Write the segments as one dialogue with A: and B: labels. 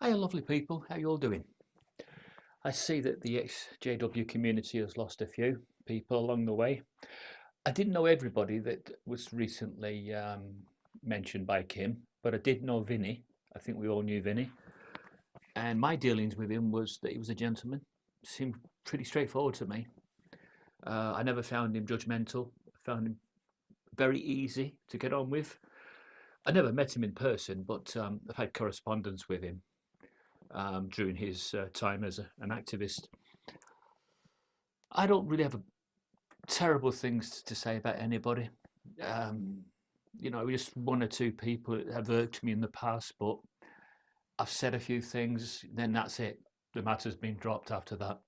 A: Hi, lovely people. How you all doing? I see that the ex-JW community has lost a few people along the way. I didn't know everybody that was recently mentioned by Kim, but I did know Vinny. I think we all knew Vinny. And my dealings with him was that he was a gentleman. Seemed pretty straightforward to me. I never found him judgmental. I found him very easy to get on with. I never met him in person, but I've had correspondence with him during his time as an activist. I don't really have terrible things to say about anybody. Um, just one or two people that have irked me in the past, but I've said a few things, then that's it. The matter's been dropped after that.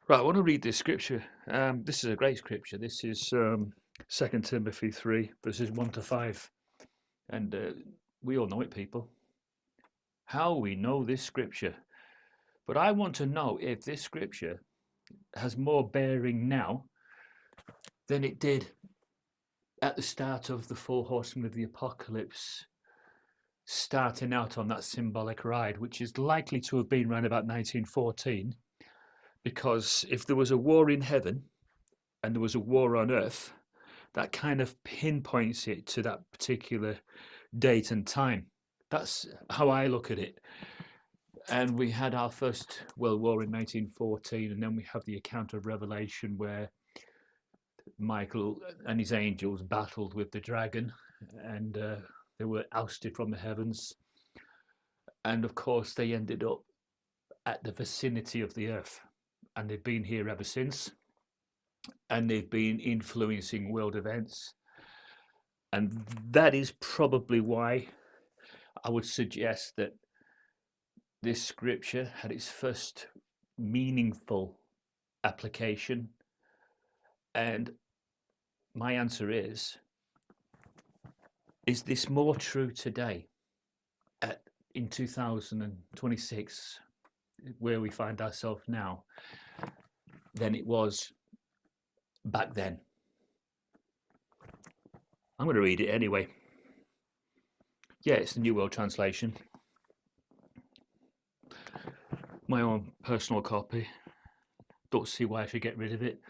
A: Right, I want to read this scripture. This is a great scripture. This is 2 Timothy 3, verses 1 to 5. And we all know it, people. How we know this scripture. But I want to know if this scripture has more bearing now than it did at the start of the four horsemen of the apocalypse, starting out on that symbolic ride, which is likely to have been around about 1914, because if there was a war in heaven and there was a war on earth, that kind of pinpoints it to that particular date and time. That's how I look at it. And we had our first World War in 1914, and then we have the account of Revelation where Michael and his angels battled with the dragon, and they were ousted from the heavens. And of course, they ended up at the vicinity of the earth, and they've been here ever since. And they've been influencing world events. And that is probably why I would suggest that this scripture had its first meaningful application. And my answer is this more true today in 2026, where we find ourselves now, than it was back then? I'm going to read it anyway. Yeah, it's the New World Translation. My own personal copy. Don't see why I should get rid of it,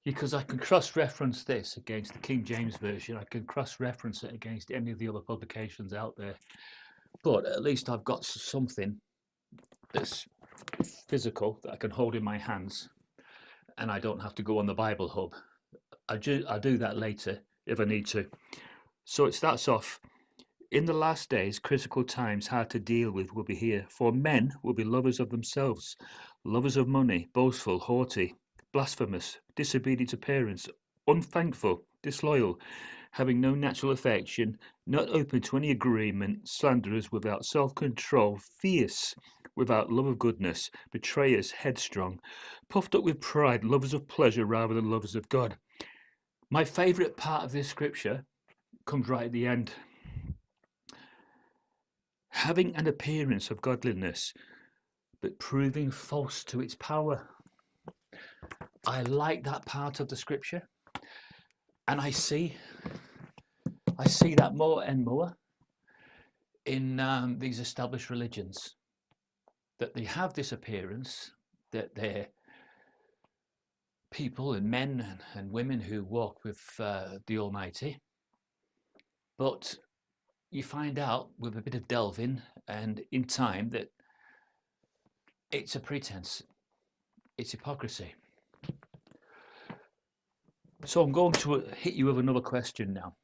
A: because I can cross-reference this against the King James Version. I can cross-reference it against any of the other publications out there. But at least I've got something that's physical that I can hold in my hands, and I don't have to go on the Bible Hub. I'll do that later if I need to. So it starts off: in the last days, critical times hard to deal with will be here. For men will be lovers of themselves, lovers of money, boastful, haughty, blasphemous, disobedient to parents, unthankful, disloyal, having no natural affection, not open to any agreement, slanderers, without self-control, fierce, without love of goodness, betrayers, headstrong, puffed up with pride, lovers of pleasure rather than lovers of God. My favourite part of this scripture comes right at the end. Having an appearance of godliness, but proving false to its power. I like that part of the scripture, and I see that more and more in these established religions, that they have this appearance that they're people and men and women who walk with the Almighty, but you find out with a bit of delving and in time that it's a pretense, it's hypocrisy. So I'm going to hit you with another question now.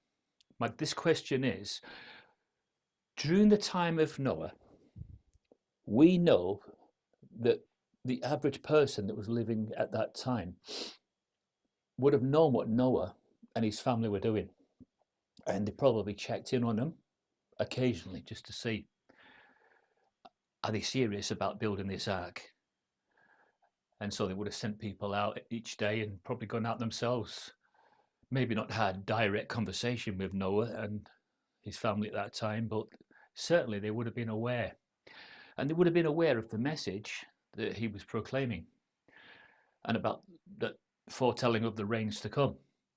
A: This question is, during the time of Noah, we know that the average person that was living at that time would have known what Noah and his family were doing, and they probably checked in on them occasionally just to see, are they serious about building this ark? And so they would have sent people out each day and probably gone out themselves. Maybe not had direct conversation with Noah and his family at that time, but certainly they would have been aware. And they would have been aware of the message that he was proclaiming and about the foretelling of the rains to come.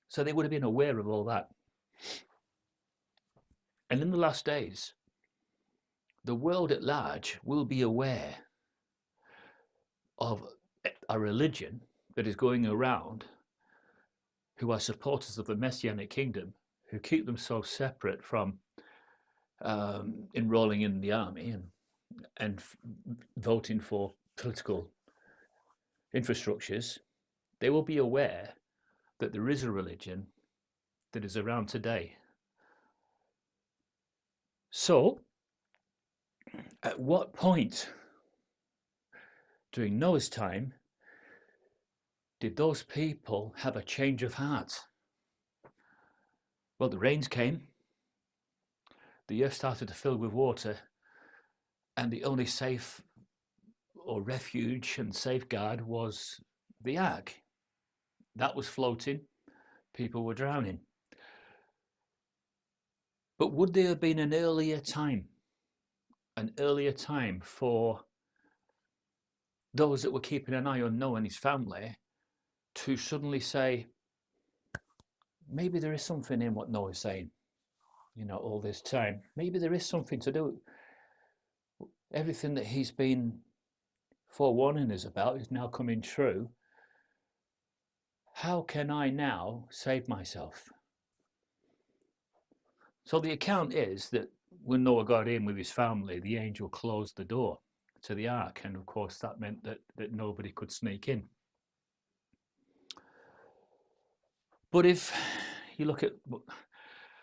A: So they would have been aware of all that. And in the last days, the world at large will be aware of a religion that is going around who are supporters of the Messianic kingdom, who keep themselves separate from enrolling in the army and voting for political infrastructures. They will be aware that there is a religion that is around today. So, at what point during Noah's time did those people have a change of heart? Well, the rains came, the earth started to fill with water, and the only safe or refuge and safeguard was the ark. That was floating, people were drowning. But would there have been an earlier time for those that were keeping an eye on Noah and his family to suddenly say, maybe there is something in what Noah's saying, all this time. Maybe there is something to do. Everything that he's been forewarning us about is now coming true. How can I now save myself? So the account is that when Noah got in with his family, the angel closed the door to the ark, and of course that meant that nobody could sneak in. But if you look at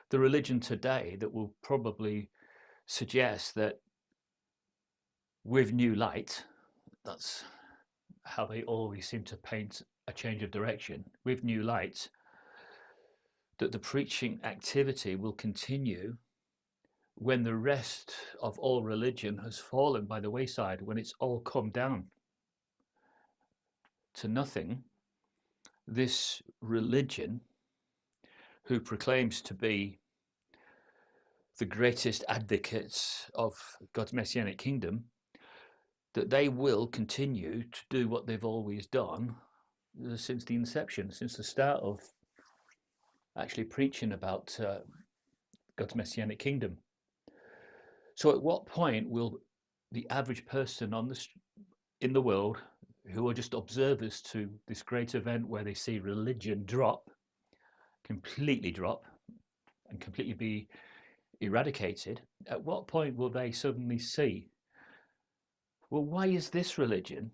A: the religion today, that will probably suggest that with new light, that's how they always seem to paint a change of direction, with new light, that the preaching activity will continue when the rest of all religion has fallen by the wayside, when it's all come down to nothing. This religion, who proclaims to be the greatest advocates of God's Messianic kingdom, that they will continue to do what they've always done since the inception, since the start of actually preaching about God's Messianic kingdom. So at what point will the average person in the world, who are just observers to this great event where they see religion completely drop and completely be eradicated, at what point will they suddenly see, well, why is this religion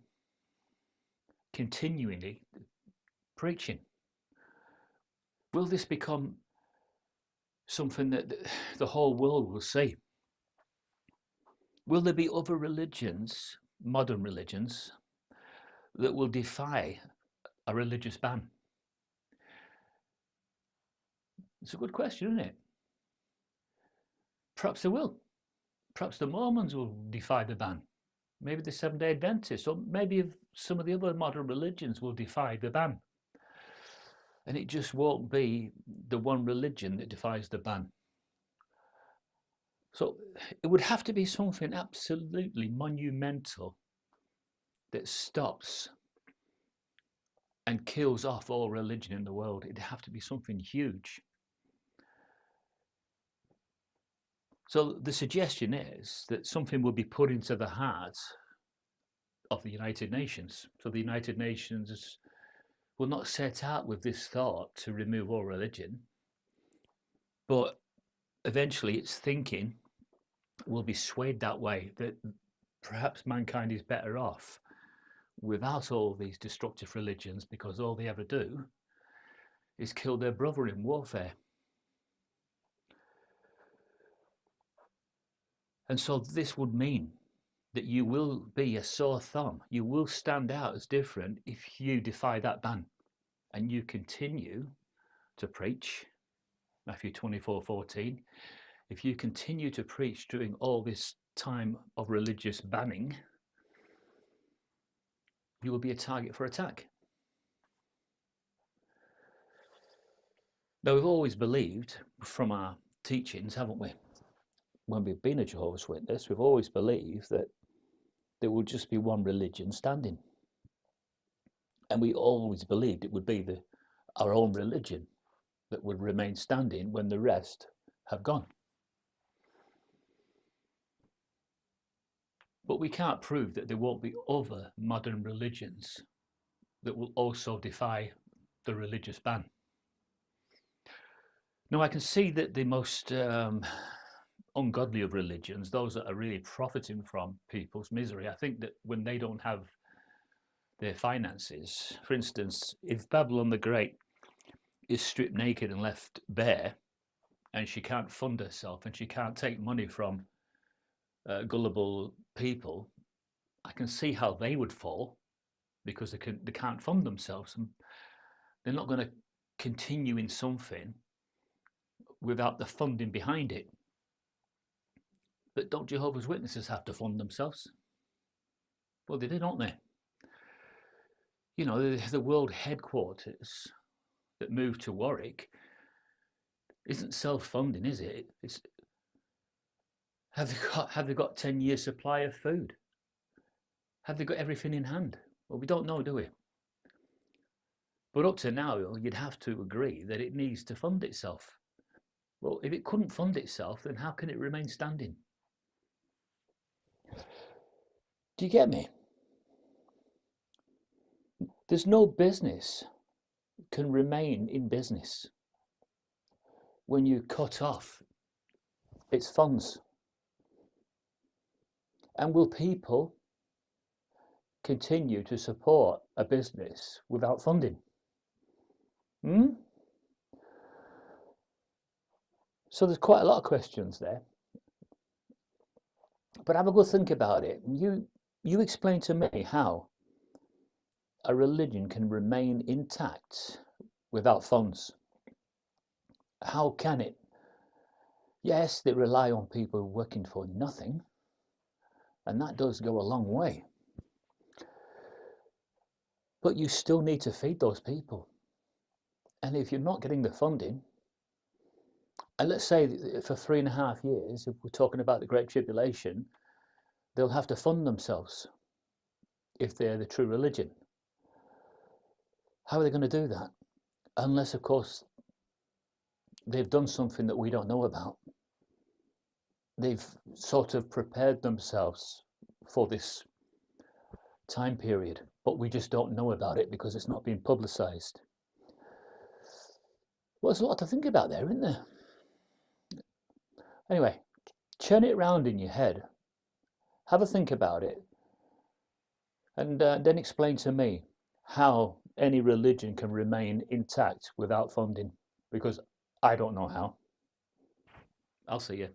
A: continually preaching? Will this become something that the whole world will see? Will there be other religions, modern religions, that will defy a religious ban? It's a good question, isn't it? Perhaps there will. Perhaps the Mormons will defy the ban. Maybe the Seventh-day Adventists, or maybe some of the other modern religions will defy the ban. And it just won't be the one religion that defies the ban. So it would have to be something absolutely monumental that stops and kills off all religion in the world. It'd have to be something huge. So the suggestion is that something will be put into the heart of the United Nations. So the United Nations will not set out with this thought to remove all religion, but eventually its thinking will be swayed that way, that perhaps mankind is better off without all these destructive religions, because all they ever do is kill their brother in warfare. And so this would mean that you will be a sore thumb. You will stand out as different if you defy that ban and you continue to preach Matthew 24:14. If you continue to preach during all this time of religious banning, you will be a target for attack. Now, we've always believed from our teachings, haven't we? When we've been a Jehovah's Witness, we've always believed that there will just be one religion standing. And we always believed it would be our own religion that would remain standing when the rest have gone. But we can't prove that there won't be other modern religions that will also defy the religious ban. Now, I can see that the most ungodly of religions, those that are really profiting from people's misery, I think that when they don't have their finances, for instance, if Babylon the Great is stripped naked and left bare, and she can't fund herself and she can't take money from gullible people, I can see how they would fall, because they can't fund themselves, and they're not going to continue in something without the funding behind it. But don't Jehovah's Witnesses have to fund themselves? Well, they do, don't they? You know, the world headquarters that moved to Warwick isn't self-funding, is it? Have they got 10 years supply of food? Have they got everything in hand? Well, we don't know, do we? But up to now, you'd have to agree that it needs to fund itself. Well, if it couldn't fund itself, then how can it remain standing? Do you get me? There's no business can remain in business when you cut off its funds. And will people continue to support a business without funding? So there's quite a lot of questions there. But have a good think about it. You explain to me how a religion can remain intact without funds. How can it? Yes, they rely on people working for nothing, and that does go a long way. But you still need to feed those people. And if you're not getting the funding, and let's say for 3.5 years, if we're talking about the Great Tribulation, they'll have to fund themselves if they're the true religion. How are they going to do that? Unless, of course, they've done something that we don't know about. They've sort of prepared themselves for this time period, but we just don't know about it because it's not being publicized. Well, there's a lot to think about there, isn't there? Anyway, churn it around in your head. Have a think about it. And then explain to me how any religion can remain intact without funding, because I don't know how. I'll see you.